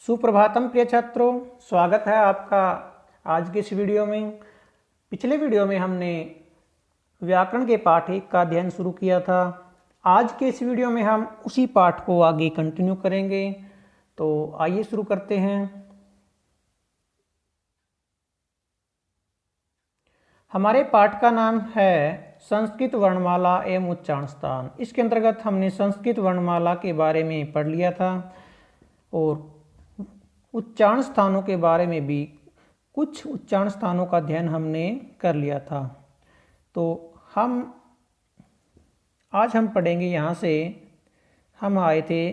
सुप्रभातम प्रिय छात्रों, स्वागत है आपका आज के इस वीडियो में। पिछले वीडियो में हमने व्याकरण के पाठ 1 का अध्ययन शुरू किया था। आज के इस वीडियो में हम उसी पाठ को आगे कंटिन्यू करेंगे। तो आइए शुरू करते हैं। हमारे पाठ का नाम है संस्कृत वर्णमाला एवं उच्चारण स्थान। इसके अंतर्गत हमने संस्कृत वर्णमाला के बारे में पढ़ लिया था और उच्चारण स्थानों के बारे में भी कुछ उच्चारण स्थानों का अध्ययन हमने कर लिया था। तो आज हम पढ़ेंगे, यहाँ से हम आए थे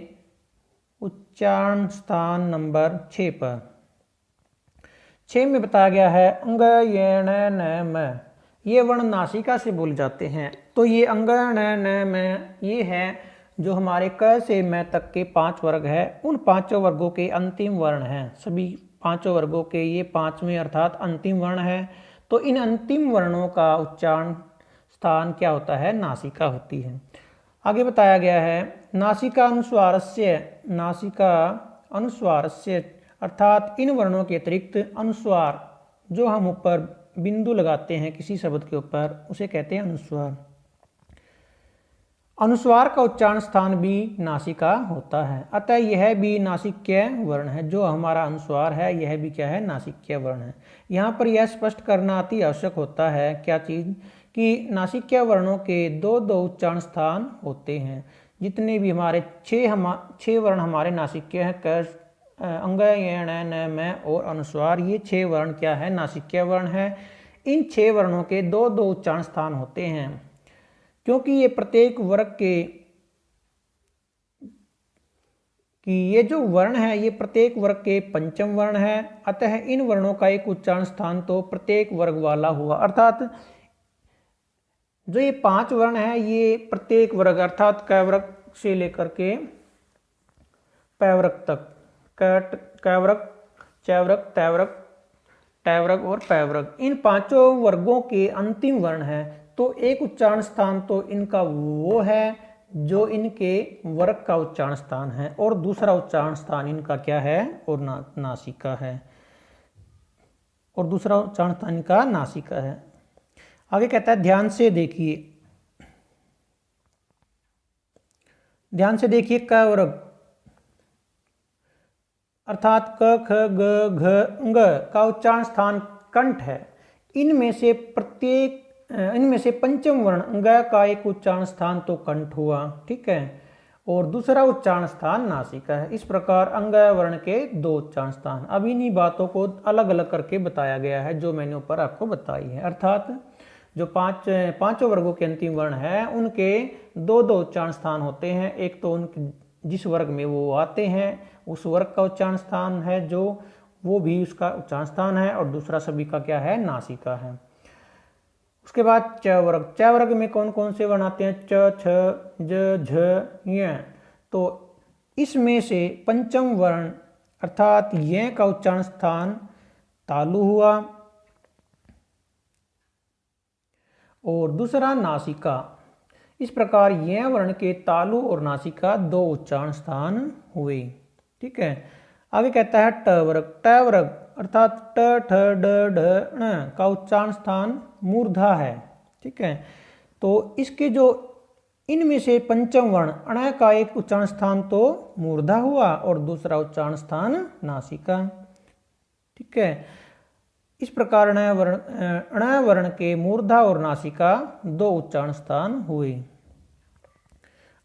उच्चारण स्थान नंबर 6 पर। 6 में बताया गया है अंग ये न म। ये वर्ण नासिका से बोले जाते हैं। तो ये अंग न म ये है जो हमारे क से म तक के 5 वर्ग है। उन 5 वर्गों के अंतिम वर्ण हैं। सभी 5 वर्गों के ये 5वें अर्थात अंतिम वर्ण है। तो इन अंतिम वर्णों का उच्चारण स्थान क्या होता है? नासिका होती है। आगे बताया गया है नासिका अनुस्वारस्य अर्थात इन वर्णों के अतिरिक्त अनुस्वार जो हम ऊपर बिंदु लगाते हैं किसी शब्द के ऊपर, उसे कहते हैं अनुस्वार। अनुस्वार का उच्चारण स्थान भी नासिका होता है। अतः यह भी नासिक्य वर्ण है। जो हमारा अनुस्वार है यह भी क्या है? नासिक्य वर्ण है। यहाँ पर यह स्पष्ट करना अति आवश्यक होता है क्या चीज कि नासिक्य वर्णों के दो उच्चारण स्थान होते हैं। जितने भी हमारे 6 वर्ण हमारे नासिक्य हैं, क अंग यण न म और अनुस्वार, ये 6 वर्ण क्या है? नासिक्य वर्ण है। इन 6 वर्णों के दो उच्चारण स्थान होते हैं क्योंकि ये प्रत्येक वर्ग ये जो वर्ण है ये प्रत्येक वर्ग के पंचम वर्ण है। अतः इन वर्णों का एक उच्चारण स्थान तो प्रत्येक वर्ग वाला हुआ। अर्थात जो ये 5 वर्ण है ये प्रत्येक वर्ग अर्थात क वर्ग से लेकर के प वर्ग तक, क वर्ग, च वर्ग, त वर्ग, ट वर्ग और प वर्ग, इन 5 वर्गों के अंतिम वर्ण है। तो एक उच्चारण स्थान तो इनका वो है जो इनके वर्ग का उच्चारण स्थान है और दूसरा उच्चारण स्थान इनका क्या है? और नासिका है। और दूसरा उच्चारण स्थान इनका नासिका है। आगे कहता है ध्यान से देखिए क वर्ग अर्थात क ख ग घ ङ का उच्चारण स्थान कंठ है। इनमें से पंचम वर्ण ग का एक उच्चारण स्थान तो कंठ हुआ, ठीक है, और दूसरा उच्चारण स्थान नासिका है। इस प्रकार अंग वर्ण के 2 उच्चारण स्थान। अब इन्हीं बातों को अलग अलग करके बताया गया है जो मैंने ऊपर आपको बताई है। अर्थात जो 5 वर्गों के अंतिम वर्ण है उनके 2 उच्चारण स्थान होते हैं। एक तो उनके जिस वर्ग में वो आते हैं उस वर्ग का उच्चारण स्थान है जो वो भी उसका उच्चारण स्थान है, और दूसरा सभी का क्या है? नासिका है। उसके बाद च वर्ग में कौन कौन से वर्ण आते हैं? च, छ, ज, झ, य। तो इसमें से पंचम वर्ण अर्थात य का उच्चारण स्थान तालु हुआ और दूसरा नासिका। इस प्रकार य वर्ण के तालु और नासिका 2 उच्चारण स्थान हुए, ठीक है। आगे कहता है ट वर्ग अर्थात ट, ठ, ड, ढ, ण का उच्चारण स्थान मूर्धा है, ठीक है। तो इसके जो इनमें से पंचम वर्ण अण का एक उच्चारण स्थान तो मूर्धा हुआ और दूसरा उच्चारण स्थान नासिका, ठीक है। इस प्रकार अण वर्ण के मूर्धा और नासिका 2 उच्चारण स्थान हुए।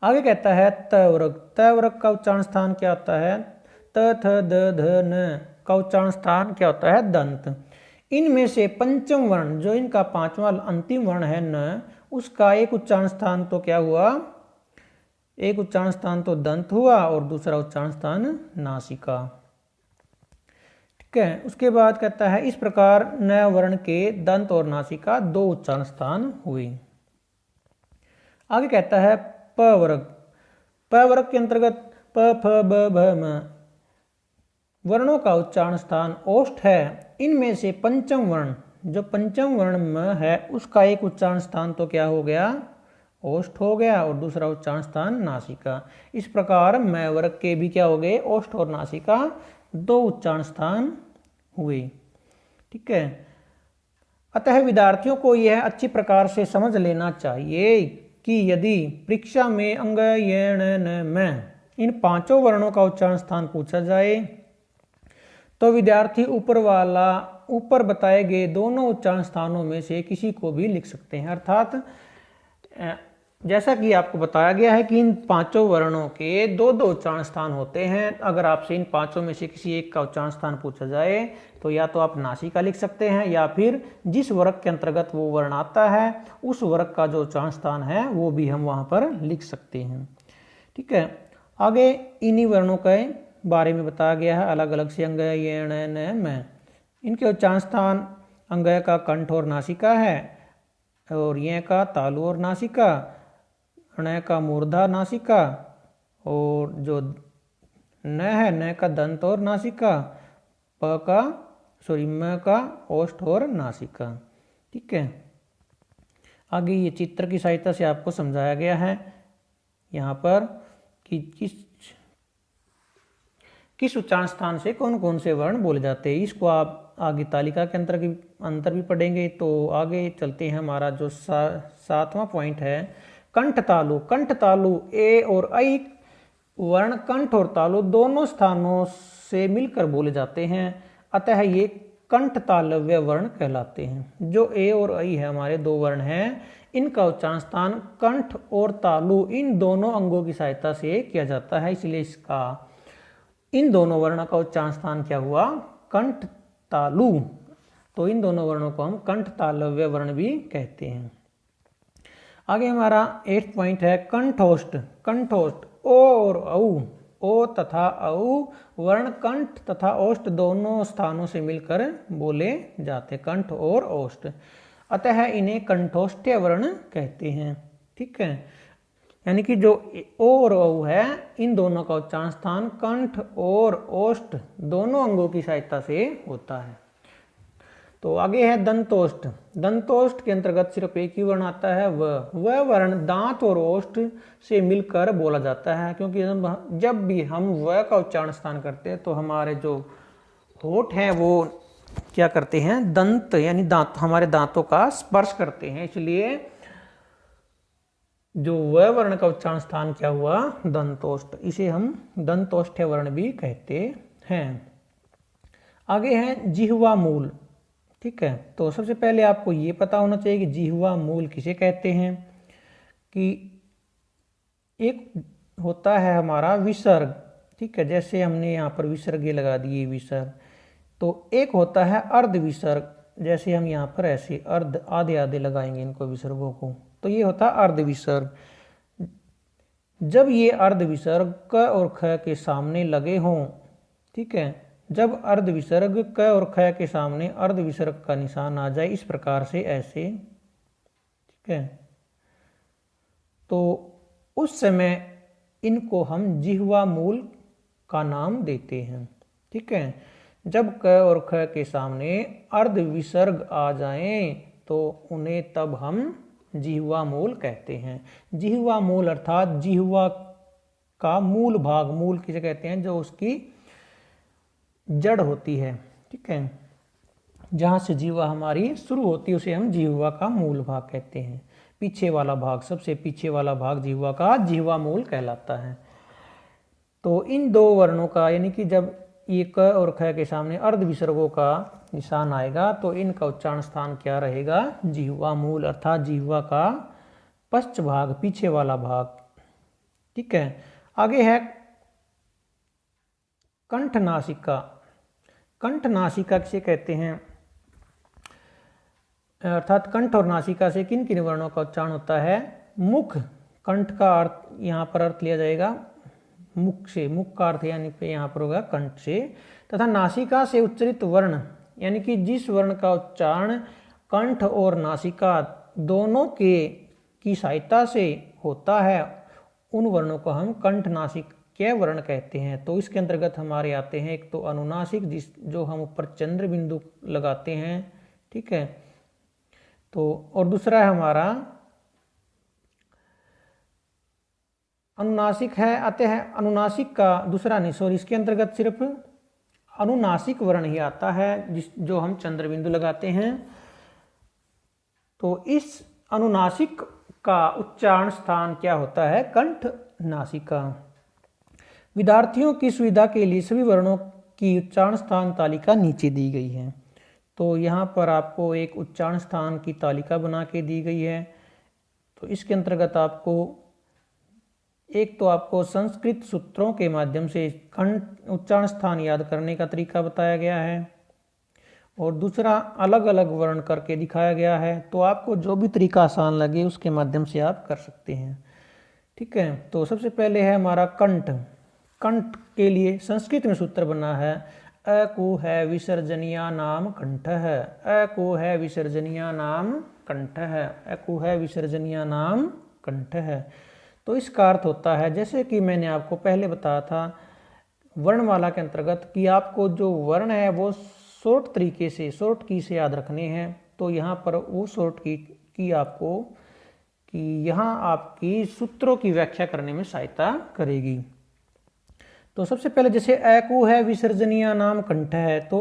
आगे कहता है त वर्ग का उच्चारण स्थान क्या होता है? त, थ, द, ध, न का उच्चारण स्थान क्या होता है? दंत। इनमें से पंचम वर्ण जो इनका 5वां अंतिम वर्ण है न, उसका एक उच्चारण स्थान तो क्या हुआ? एक उच्चारण स्थान तो दंत हुआ और दूसरा उच्चारण स्थान नासिका, ठीक है। उसके बाद कहता है इस प्रकार न वर्ण के दंत और नासिका 2 उच्चारण स्थान हुए। आगे कहता है प वर्ग के अंतर्गत प, फ, ब, भ, म वर्णों का उच्चारण स्थान ओष्ठ है। इनमें से पंचम वर्ण म है उसका एक उच्चारण स्थान तो क्या हो गया? ओष्ठ हो गया और दूसरा उच्चारण स्थान नासिका। इस प्रकार म वर्ग के भी क्या हो गए? ओष्ठ और नासिका 2 उच्चारण स्थान हुए। ठीक है, अतः विद्यार्थियों को यह अच्छी प्रकार से समझ लेना चाहिए कि यदि परीक्षा में अंग य न म इन 5 वर्णों का उच्चारण स्थान पूछा जाए तो विद्यार्थी ऊपर बताए गए दोनों उच्चारण स्थानों में से किसी को भी लिख सकते हैं। अर्थात जैसा कि आपको बताया गया है कि इन 5 वर्णों के 2-2 उच्चारण स्थान होते हैं। अगर आपसे इन 5 में से किसी एक का उच्चारण स्थान पूछा जाए तो या तो आप नासिका लिख सकते हैं या फिर जिस वर्ग के अंतर्गत वो वर्ण आता है उस वर्ग का जो उच्चारण स्थान है वो भी हम वहां पर लिख सकते हैं। ठीक है, आगे इन्हीं वर्णों के बारे में बताया गया है अलग अलग से। अंग ये न म इनके उच्चारण स्थान अंग का कंठ और नासिका है, और ये का तालु और नासिका, ण का मूर्धा नासिका, और जो न है न का दंत और नासिका, म का ओष्ठ और नासिका। ठीक है, आगे ये चित्र की सहायता से आपको समझाया गया है यहाँ पर कि किस उच्चारण स्थान से कौन कौन से वर्ण बोले जाते हैं। इसको आप आगे तालिका के अंतर भी पढ़ेंगे। तो आगे चलते हैं, हमारा जो 7वां पॉइंट है कंठ तालु। कंठ तालु ए और ऐ वर्ण कंठ और तालु दोनों स्थानों से मिलकर बोले जाते हैं, अतः ये कंठ तालव्य वर्ण कहलाते हैं। जो ए और ऐ है हमारे 2 वर्ण हैं, इनका उच्चारण स्थान कंठ और तालु इन दोनों अंगों की सहायता से किया जाता है, इसलिए इसका इन दोनों वर्णों का उच्चारण स्थान क्या हुआ, कंठ तालु। तो इन दोनों वर्णों को हम कंठ तालव्य वर्ण भी कहते हैं। आगे हमारा 8 पॉइंट है कंठोष्ठ। कंठोष्ठ ओ और औ, ओ तथा औ वर्ण कंठ तथा ओष्ठ दोनों स्थानों से मिलकर बोले जाते, कंठ और ओष्ठ, अतः इन्हें कंठोष्ठ्य वर्ण कहते हैं। ठीक है, यानी कि जो ओ और औ है इन दोनों का उच्चारण स्थान कंठ और ओष्ठ दोनों अंगों की सहायता से होता है। तो आगे है दंतोष्ठ। दंतोष्ठ के अंतर्गत सिर्फ एक ही वर्ण आता है, वह वर्ण दांत और ओष्ठ से मिलकर बोला जाता है, क्योंकि जब भी हम व का उच्चारण स्थान करते हैं तो हमारे जो होठ हैं वो क्या करते हैं, दंत यानी दांत, हमारे दांतों का स्पर्श करते हैं, इसलिए जो व वर्ण का उच्चारण स्थान क्या हुआ, दंतोष्ठ। इसे हम दंतोष्ठ्य वर्ण भी कहते हैं। आगे है जिह्वा मूल। ठीक है, तो सबसे पहले आपको ये पता होना चाहिए कि जिह्वा मूल किसे कहते हैं। कि एक होता है हमारा विसर्ग, ठीक है, जैसे हमने यहाँ पर विसर्ग लगा दिए विसर्ग। तो एक होता है अर्ध विसर्ग, जैसे हम यहाँ पर ऐसे अर्ध आधे आधे लगाएंगे इनको विसर्गों को, तो ये होता है अर्ध विसर्ग। जब ये अर्ध विसर्ग क और ख के सामने लगे हों, ठीक है, जब अर्ध विसर्ग क और ख के सामने अर्ध विसर्ग का निशान आ जाए इस प्रकार से ऐसे, ठीक है, तो उस समय इनको हम जिह्वा मूल का नाम देते हैं। ठीक है, जब क और ख के सामने अर्ध विसर्ग आ जाएं तो उन्हें तब हम जिह्वा मूल कहते हैं। जिह्वा मूल अर्थात जिह्वा का मूल भाग, मूल किसे कहते हैं, जो उसकी जड़ होती है। ठीक है, जहां से जिह्वा हमारी शुरू होती है उसे हम जिह्वा का मूल भाग कहते हैं। पीछे वाला भाग, सबसे पीछे वाला भाग जिह्वा का जिह्वा मूल कहलाता है। तो इन 2 वर्णों का, यानी कि जब ये क और ख के सामने अर्ध विसर्गों का निशान आएगा तो इनका उच्चारण स्थान क्या रहेगा, जिह्वा मूल, अर्थात जिह्वा का पश्च भाग, पीछे वाला भाग। ठीक है, आगे है कंठ नासिका। कंठ नासिका किसे कहते हैं, अर्थात कंठ और नासिका से किन किन वर्णों का उच्चारण होता है। मुख, कंठ का अर्थ यहाँ पर अर्थ लिया जाएगा मुख से, मुख का अर्थ यानी पे यहाँ पर होगा कंठ से, तथा नासिका से उच्चरित वर्ण, यानी कि जिस वर्ण का उच्चारण कंठ और नासिका दोनों की सहायता से होता है उन वर्णों को हम कंठ नासिक्य वर्ण कहते हैं। तो इसके अंतर्गत हमारे आते हैं एक तो अनुनासिक, जो हम ऊपर चंद्र बिंदु लगाते हैं, ठीक है, तो और दूसरा है हमारा अनुनासिक है। अतः अनुनासिक का दूसरा नहीं, सॉरी, इसके अंतर्गत सिर्फ अनुनासिक वर्ण ही आता है जो हम चंद्र बिंदु लगाते हैं। तो इस अनुनासिक का उच्चारण स्थान क्या होता है? कंठ नासिका। विद्यार्थियों की सुविधा के लिए सभी वर्णों की उच्चारण स्थान तालिका नीचे दी गई है। तो यहाँ पर आपको एक उच्चारण स्थान की तालिका बना के दी गई है। तो इसके अंतर्गत आपको एक तो आपको संस्कृत सूत्रों के माध्यम से कंठ उच्चारण स्थान याद करने का तरीका बताया गया है, और दूसरा अलग अलग वर्ण करके दिखाया गया है। तो आपको जो भी तरीका आसान लगे उसके माध्यम से आप कर सकते हैं। ठीक है, तो सबसे पहले है हमारा कंठ। कंठ के लिए संस्कृत में सूत्र बना है अ को है विसर्जनिया नाम कंठ है। अ को है विसर्जनिया नाम कंठ है। अ को है विसर्जनिया नाम कंठ है। तो इसका अर्थ होता है, जैसे कि मैंने आपको पहले बताया था वर्णमाला के अंतर्गत, कि आपको जो वर्ण है वो शॉर्ट तरीके से, शॉर्ट की से याद रखने हैं। तो यहाँ पर वो शॉर्ट की आपको कि यहाँ आपकी सूत्रों की व्याख्या करने में सहायता करेगी। तो सबसे पहले जैसे अ को है विसर्जनीय नाम कंठ है, तो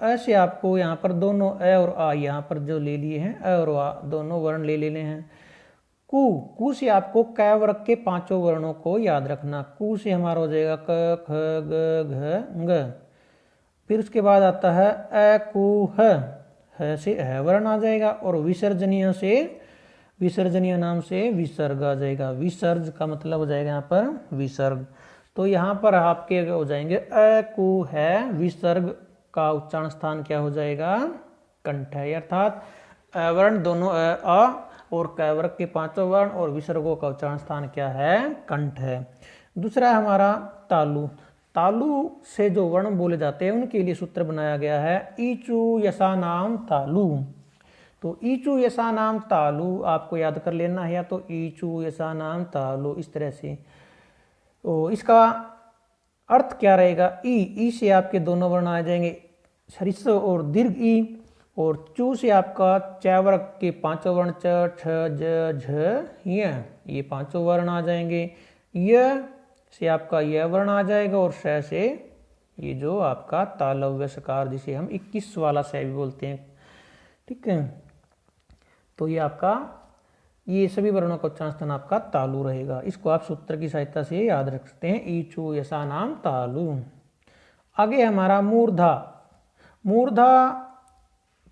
अ से आपको यहाँ पर दोनों अ और आ यहाँ पर जो ले लिए हैं, अ और आ दोनों वर्ण ले लेने हैं। कु से आपको क वर्ग के पांचों वर्णों को याद रखना। कु से हमारा हो जाएगा क ख ग घ ङ। फिर उसके बाद आता है अ कु ह से ह वर्ण आ जाएगा, और विसर्जनीय से विसर्जनीय नाम से विसर्ग आ जाएगा। विसर्ग का मतलब हो जाएगा यहाँ पर विसर्ग। तो यहाँ पर आपके हो जाएंगे अ कु है विसर्ग का उच्चारण स्थान क्या हो जाएगा? कंठ है। अर्थात अ वर्ण दोनों अ और क वर्ग के पांचों वर्ण और विसर्गों का उच्चारण स्थान क्या है? कंठ है। दूसरा हमारा तालु। तालु से जो वर्ण बोले जाते हैं उनके लिए सूत्र बनाया गया है ईचु यसा नाम तालु। तो ईचु यसा नाम तालु आपको याद कर लेना है, या तो ईचु यसा नाम तालु इस तरह से। तो इसका अर्थ क्या रहेगा? ई से आपके दोनों वर्ण आ जाएंगे, ह्रस्व और दीर्घ ई, और चू से आपका च वर्ग के पांचों वर्ण च ठ ज झ य, ये पांचों वर्ण आ जाएंगे। य से आपका यह वर्ण आ जाएगा, और श से ये जो आपका तालव्य सकार जिसे हम 21 वाला स भी बोलते हैं। ठीक है, तो ये आपका ये सभी वर्णों का उच्चारण स्थान आपका तालु रहेगा। इसको आप सूत्र की सहायता से याद रख सकते हैं, ईचु यसा नाम तालु। आगे हमारा मूर्धा। मूर्धा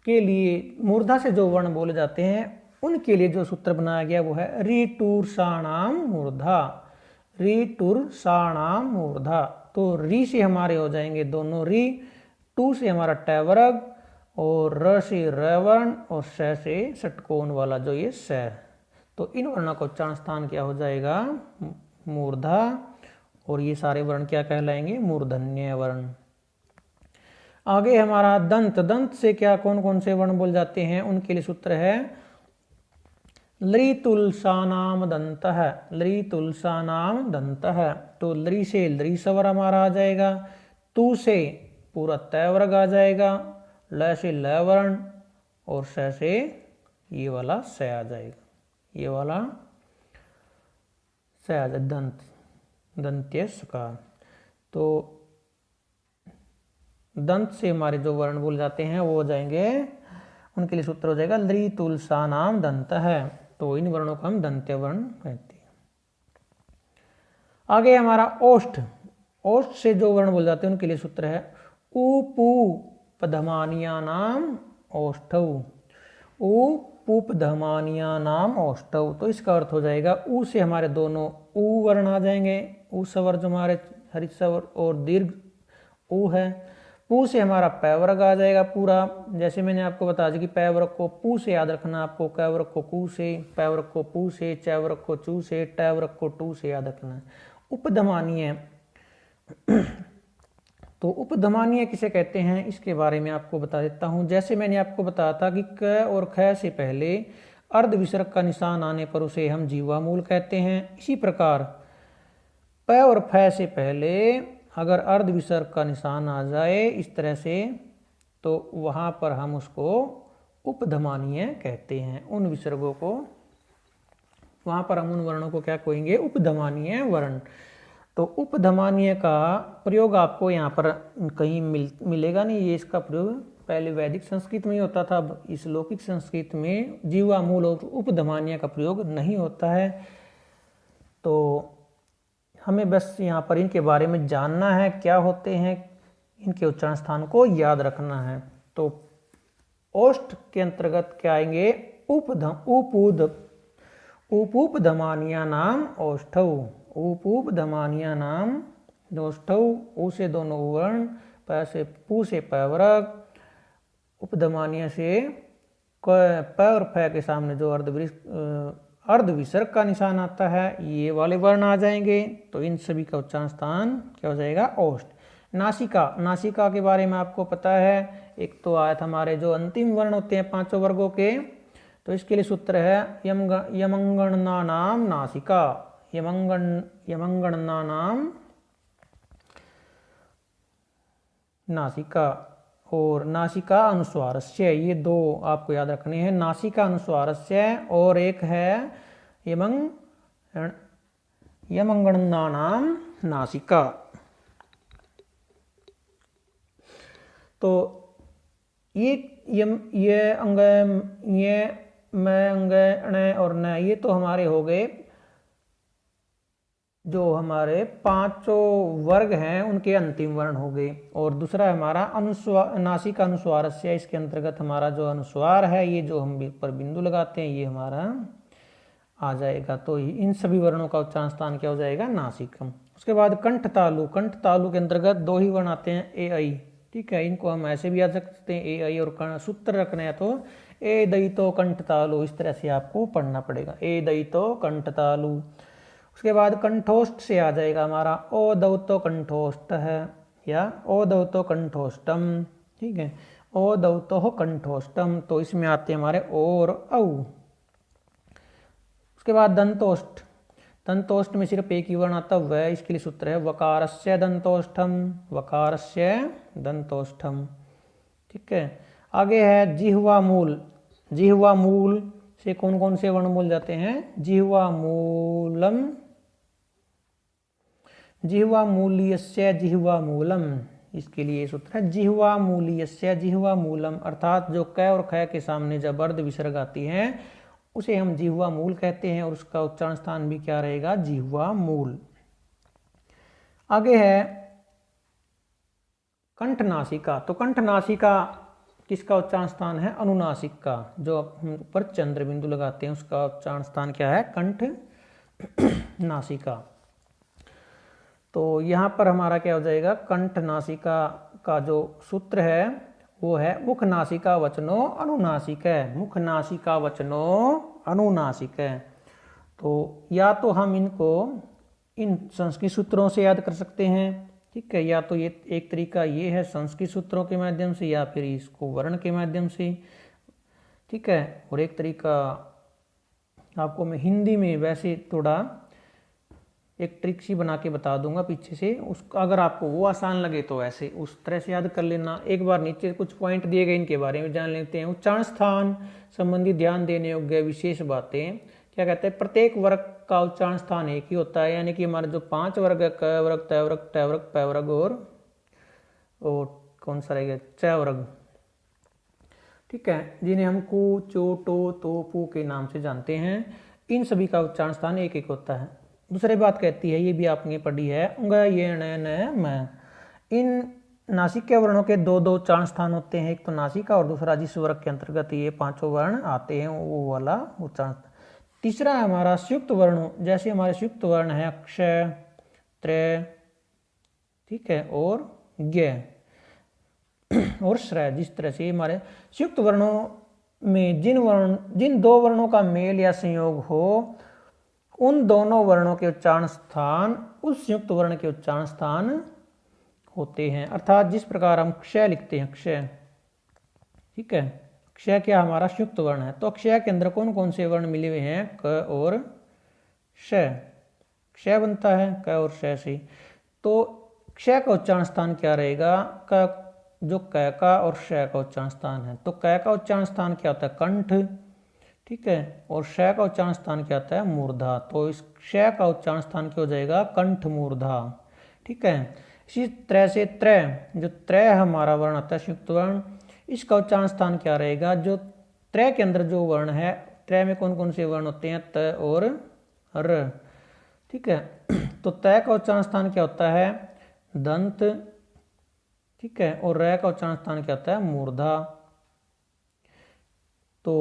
के लिए, मूर्धा से जो वर्ण बोले जाते हैं उनके लिए जो सूत्र बनाया गया वो है ऋटूर्षाणाम मूर्धा। ऋटूर्षाणाम मूर्धा। तो री से हमारे हो जाएंगे दोनों री, टू से हमारा ट वर्ग, और र से र वर्ण, और स से षटकोण वाला जो ये स। तो इन वर्णों का उच्चारण स्थान क्या हो जाएगा? मूर्धा। और ये सारे वर्ण क्या कहलाएंगे? मूर्धन्य वर्ण। आगे हमारा दंत। दंत से क्या कौन कौन से वर्ण बोल जाते हैं उनके लिए सूत्र है लृतुलसानाम दंत है। लृतुलसानाम दंत है। तो लृ से लृ स्वर हमारा आ जाएगा, तू से पूरा तय वर्ग आ जाएगा, ल से ल वर्ण, और स से ये वाला स आ जाएगा, ये वाला स आ जाएगा, दंत, दंत्य सकार। तो दंत से हमारे जो वर्ण बोले जाते हैं वो हो जाएंगे, उनके लिए सूत्र हो जाएगा लृतुलसानाम दंत है। तो इन वर्णों को हम दंत्य वर्ण कहते हैं। आगे हमारा ओष्ठ। ओष्ठ से जो वर्ण बोले जाते हैं उनके लिए सूत्र है उपू पधमानिया नाम ओष्ठौ। उपूप धमानिया नाम ओष्ठौ। तो इसका अर्थ हो जाएगा ऊ से हमारे दोनों ऊ वर्ण आ जाएंगे, ऊ स्वर जो हमारे हरित और दीर्घ ऊ है। पू से हमारा पै वर्ग आ जाएगा पूरा, जैसे मैंने आपको बता दिया कि पै वर्ग को पू से याद रखना, आपको क वर्ग को कू से, पै वर्ग को पू से, च वर्ग को चू से, ट वर्ग को टू से याद रखना है। उपधमानीय। तो उपधमानीय किसे कहते हैं इसके बारे में आपको बता देता हूं। जैसे मैंने आपको बताया था कि क और ख से पहले अर्ध विसर्ग का निशान आने पर उसे हम जीवामूल कहते हैं। इसी प्रकार प और फ से पहले अगर अर्ध विसर्ग का निशान आ जाए इस तरह से, तो वहां पर हम उसको उपधमानीय कहते हैं। उन विसर्गों को, वहां पर हम उन वर्णों को क्या कहेंगे? उपधमानीय वर्ण। तो उपधमानीय का प्रयोग आपको यहाँ पर कहीं मिलेगा नहीं। ये इसका प्रयोग पहले वैदिक संस्कृत में ही होता था, अब इस लौकिक संस्कृत में जीवा मूल और उपधमानीय का प्रयोग नहीं होता है। तो हमें बस यहाँ पर इनके बारे में जानना है क्या होते हैं, इनके उच्चारण स्थान को याद रखना है। तो ओष्ठ के अंतर्गत क्या आएंगे, उपधमानिया नाम ओष्ठौ, उपधमानिया नाम ओष्ठौ, ऊ से दोनों वर्ण, प से पू से पैवर्ग, उपधमानिया से प और फ के सामने जो अर्ध विसर्ग का निशान आता है ये वाले वर्ण आ जाएंगे। तो इन सभी का उच्चारण स्थान क्या हो जाएगा, ओष्ठ। नासिका, नासिका के बारे में आपको पता है, एक तो आया था हमारे जो अंतिम वर्ण होते हैं पांचों वर्गों के, तो इसके लिए सूत्र है यमंगणना नाम नासिका, यमंगणना नाम नासिका। और नासिका अनुस्वारस्य, ये दो आपको याद रखने हैं, नासिका अनुस्वारस्य और एक है यमंगणना नाम नासिका। तो ये अंग, ये मैं, अंग, ण और न, ये तो हमारे हो गए जो हमारे पांचों वर्ग हैं उनके अंतिम वर्ण हो गए। और दूसरा हमारा अनुस्वार, नासिका अनुस्वारस्य, इसके अंतर्गत हमारा जो अनुस्वार है, ये जो हम पर बिंदु लगाते हैं ये हमारा आ जाएगा। तो इन सभी वर्णों का उच्चारण स्थान क्या हो जाएगा, नासिकम। उसके बाद कंठ तालु, कंठ तालु के अंतर्गत दो ही वर्ण आते हैं, ए आई, ठीक है, इनको हम ऐसे भी याद रख सकते हैं, ए आई, और सूत्र रखने हैं तो ए दयितो कंठ तालु, इस तरह से आपको पढ़ना पड़ेगा, ए दयितो कंठ तालु। उसके बाद कंठोष्ठ से आ जाएगा हमारा ओ दौतो कंठोष्ठ है, या ओ दौतो कंठोष्टम, ठीक है, ओ दौतो कंठोष्टम। तो इसमें आते हैं हमारे ओ और औ। उसके बाद दंतोष्ठ, दंतोष्ठ में सिर्फ एक ही वर्ण आता है, इसके लिए सूत्र है वकारस्य दंतोष्ठम, वकारस्य दंतोष्ठम, ठीक है। आगे है जिह्वा मूल, जिह्वा मूल से कौन कौन से वर्ण बोल जाते हैं, जिह्वा मूलम, जिह्वा मूल्यस्य जिह्वा मूलम, इसके लिए सूत्र है जिह्वा मूल्यस्य जिह्वा मूलम, अर्थात जो क और ख के सामने जब अर्ध विसर्ग आती है उसे हम जिह्वा मूल कहते हैं, और उसका उच्चारण स्थान भी क्या रहेगा, जिह्वा मूल। आगे है कंठ नासिका, तो कंठ नासिका किसका उच्चारण स्थान है, अनुनासिक का, जो ऊपर चंद्र बिंदु लगाते हैं उसका उच्चारण स्थान क्या है, कंठ नासिका। तो यहाँ पर हमारा क्या हो जाएगा, कंठ नासिका का जो सूत्र है वो है मुख नासिका वचनो अनुनासिक है, मुख नासिका वचनो अनुनासिक है। तो या तो हम इनको इन संस्कृत सूत्रों से याद कर सकते हैं, ठीक है, या तो ये एक तरीका ये है संस्कृत सूत्रों के माध्यम से, या फिर इसको वर्ण के माध्यम से, ठीक है। और एक तरीका आपको मैं हिंदी में वैसे थोड़ा एक ट्रिक सी बना के बता दूंगा पीछे से, उस अगर आपको वो आसान लगे तो ऐसे उस तरह से याद कर लेना। एक बार नीचे कुछ पॉइंट दिए गए, इनके बारे में जान लेते हैं। उच्चारण स्थान संबंधी ध्यान देने योग्य विशेष बातें, क्या कहते हैं, प्रत्येक वर्ग का उच्चारण स्थान एक ही होता है, यानी कि हमारे जो 5 वर्ग है, क वर्ग, त वर्ग, ट वर्ग, प वर्ग और कौन सा रहेगा, च वर्ग, ठीक है, जिन्हें हम कु, चो, टो, तो, पू के नाम से जानते हैं, इन सभी का उच्चारण स्थान एक एक होता है। दूसरी बात कहती है, ये भी आपने पढ़ी है, उंग, ये, न, म, इन नासिक के वर्णों के दो दो उच्चारण स्थान होते हैं, एक तो नासिका और दूसरा जिस वर्ग के अंतर्गत ये पांचों वर्ण आते हैं वो वाला उच्चारण। तीसरा है हमारा संयुक्त वर्ण, जैसे हमारे संयुक्त वर्ण है अक्ष, त्र, ठीक है, और ज्ञ और श्रय। जिस तरह से हमारे संयुक्त वर्णों में जिन दो वर्णों का मेल या संयोग हो उन दोनों वर्णों के उच्चारण स्थान उस संयुक्त वर्ण के उच्चारण स्थान होते हैं। अर्थात जिस प्रकार हम क्षय लिखते हैं, क्षय, ठीक है, क्षय क्या हमारा संयुक्त वर्ण है, तो क्षय के अंदर कौन कौन से वर्ण मिले हुए हैं, क और श, क्षय बनता है क और श से। तो क्षय का उच्चारण स्थान क्या रहेगा, क जो क का और श का उच्चारण स्थान है, तो क का उच्चारण स्थान क्या होता है, कंठ, ठीक है। और श का उच्चारण स्थान क्या आता है? मूर्धा। तो इस श का उच्चारण स्थान क्या हो जाएगा? कंठ मूर्धा। ठीक है। इसी तरह से त्रय, जो त्रय हमारा वर्ण आता है संयुक्त वर्ण, इसका उच्चारण स्थान क्या रहेगा? जो त्रय के अंदर जो वर्ण है, त्रय में कौन कौन से वर्ण होते हैं? त और र। ठीक है। तो तय का उच्चारण स्थान क्या होता है? दंत। ठीक है। और र का उच्चारण स्थान क्या होता है? मूर्धा। तो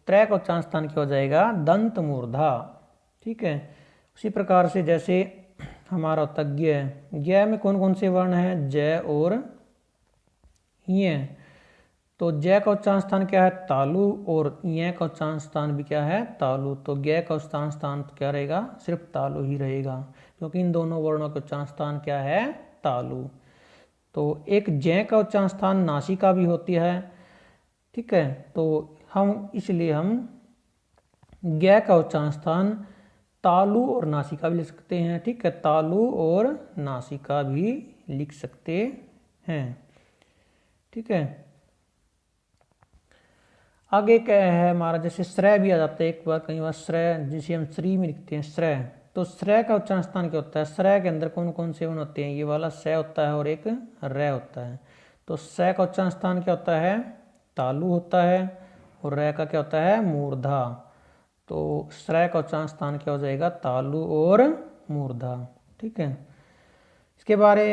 त्रय का उच्चारण स्थान क्या हो जाएगा? दंत मूर्धा। ठीक है। उसी प्रकार से जैसे हमारा होता है ज्ञ। ज्ञ में कौन कौन से वर्ण हैं? ज और य। तो ज का उच्चारण स्थान क्या है? तालु। और य का उच्चारण स्थान भी क्या है? तालु। तो ज्ञ का उच्चारण स्थान क्या रहेगा? सिर्फ तालु ही रहेगा, क्योंकि इन दोनों वर्णों का उच्चारण स्थान क्या है? तालु। तो एक ज का उच्चारण स्थान नासिका भी होती है। ठीक है। तो इसलिए हम ज्ञ का उच्चारण स्थान तालु और नासिका भी लिख सकते हैं। ठीक है। तालु और नासिका भी लिख सकते हैं। ठीक है। आगे क्या है हमारा? जैसे श्रय भी आ जाता है एक बार, कई बार श्रय, जिसे हम श्री में लिखते हैं श्रय। तो श्रय का उच्चारण स्थान क्या होता है? श्रय के अंदर कौन कौन से वर्ण होते हैं? ये वाला स होता है और एक र होता है। तो स का उच्चारण स्थान क्या होता है? तालु होता है। और र का क्या होता है? मूर्धा। तो श्रय का उच्चारण स्थान क्या हो जाएगा? तालु और मूर्धा। ठीक है। इसके बारे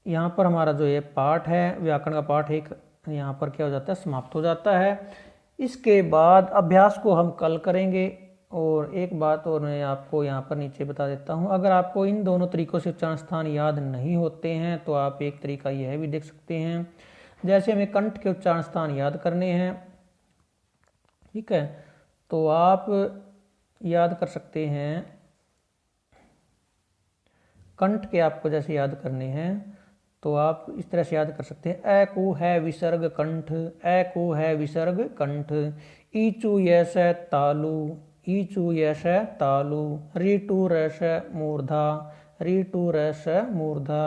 यहाँ पर हमारा जो ये पाठ है, व्याकरण का पाठ, एक यहाँ पर क्या हो जाता है? समाप्त हो जाता है। इसके बाद अभ्यास को हम कल करेंगे। और एक बात और मैं आपको यहाँ पर नीचे बता देता हूँ, अगर आपको इन दोनों तरीकों से उच्चारण स्थान याद नहीं होते हैं तो आप एक तरीका यह भी देख सकते हैं। जैसे हमें कंठ के उच्चारण स्थान याद करने हैं, ठीक है, तो आप याद कर सकते हैं। कंठ के आपको जैसे याद करने हैं तो आप इस तरह से याद कर सकते हैं। ए को है विसर्ग कंठ, ए को है विसर्ग कंठ। ईचू यश तालु, ईचू यश तालु। रीटू रस मूर्धा, रीटू रस मूर्धा।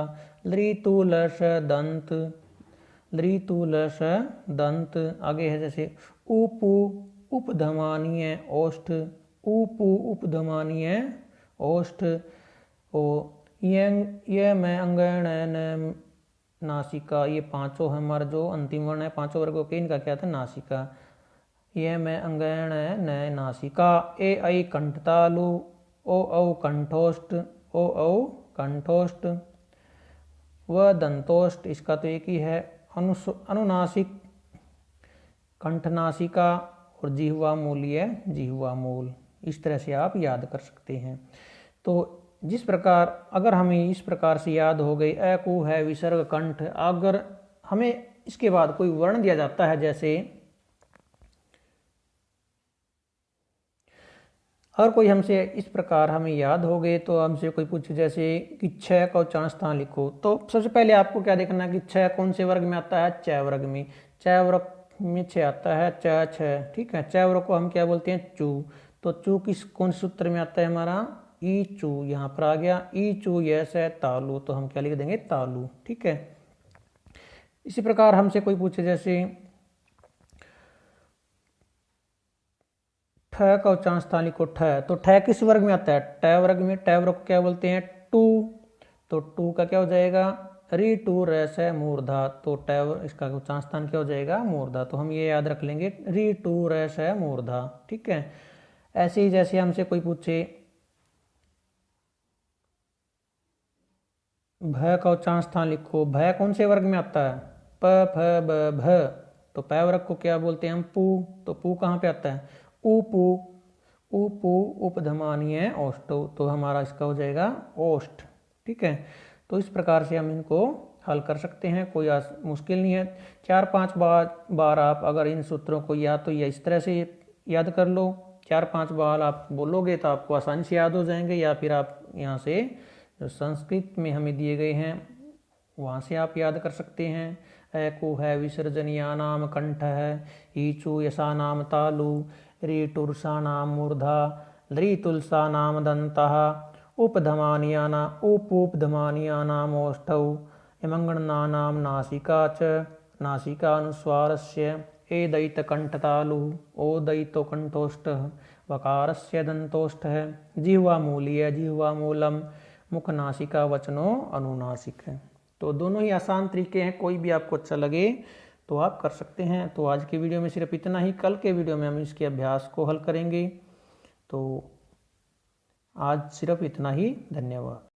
लृतु लस दंत, लृतु लस दंत। आगे है जैसे उपु उपधमानीय ओष्ठ, उपु उपधमानीय ओष्ठ। ओ ये मैं अंगण नासिका, ये पांचों हमारा जो अंतिम वर्ण है पांचों वर्गों के, इनका क्या था? नासिका। ये मैं अंगण न नासिका। ए ऐ कंठतालु, ओ औ कंठोष्ठ, ओ औ कंठोष्ठ। व दंतोष्ठ, इसका तो एक ही है। अनुनासिक कंठनासिका। और जिह्वा मूलीय जिह्वा मूल। इस तरह से आप याद कर सकते हैं। तो जिस प्रकार अगर हमें इस प्रकार से याद हो गई अ को है विसर्ग कंठ, अगर हमें इसके बाद कोई वर्ण दिया जाता है, जैसे अगर कोई हमसे इस प्रकार हमें याद हो गए, तो हमसे कोई पूछे जैसे कि छ का उच्चारण स्थान लिखो, तो सबसे पहले आपको क्या देखना है कि छ कौन से वर्ग में आता है? च वर्ग में। च वर्ग में छ आता है, च छ। ठीक है। च वर्ग को हम क्या बोलते हैं? चू। तो चू किस कौन सूत्र में आता है हमारा? ई चू। यहाँ पर आ गया ई चू यस है तालु, तो हम क्या लिख देंगे? तालु। ठीक है। इसी प्रकार हमसे कोई पूछे जैसे ठ का उच्चारण स्थान लिखो, ठ। तो ठ किस वर्ग में आता है? ट वर्ग में। ट वर्ग को क्या बोलते हैं? टू। तो टू का क्या हो जाएगा? री टू रस है मूर्धा। तो ट इसका उच्चारण स्थान क्या हो जाएगा? मूर्धा। तो हम ये याद रख लेंगे, री टू रस है मूर्धा। ठीक है। ऐसे ही जैसे हमसे कोई पूछे भ का उच्चारण स्थान लिखो, भ कौन से वर्ग में आता है? प फ ब भ। तो प वर्ग को क्या बोलते हैं हम? पू। तो पू कहाँ पे आता है? उपू, उपू उपधमानीय ओष्ठ। तो हमारा इसका हो जाएगा ओष्ठ। ठीक है। तो इस प्रकार से हम इनको हल कर सकते हैं, कोई मुश्किल नहीं है। 4-5 बार आप अगर इन सूत्रों को या तो या इस तरह से याद कर लो, 4-5 बार आप बोलोगे तो आपको आसानी से याद हो जाएंगे, या फिर आप यहाँ से जो संस्कृत में हमें दिए गए हैं वहाँ से आप याद कर सकते हैं। ऐको है विसर्जनिया नाम कंठ है, ईचु यशा नाम तालु, रीटुर्षा नाम मूर्धा, लृतुलसा नाम दंतः, उपधमानिया उपोपधमानिया नाम ओष्ठौ, यमंगणना नाम नासिका च, नासिका अनुस्वारस्य, ए दयित कंठ तालु, ओ दयितो कंठोष्ठ, वकारस्य दंतोष्ठ है, जिह्वा मूलीय जिह्वा मूलम, मुख नासिका वचनो अनुनासिक है। तो दोनों ही आसान तरीके हैं, कोई भी आपको अच्छा लगे तो आप कर सकते हैं। तो आज की वीडियो में सिर्फ इतना ही, कल के वीडियो में हम इसके अभ्यास को हल करेंगे। तो आज सिर्फ इतना ही, धन्यवाद।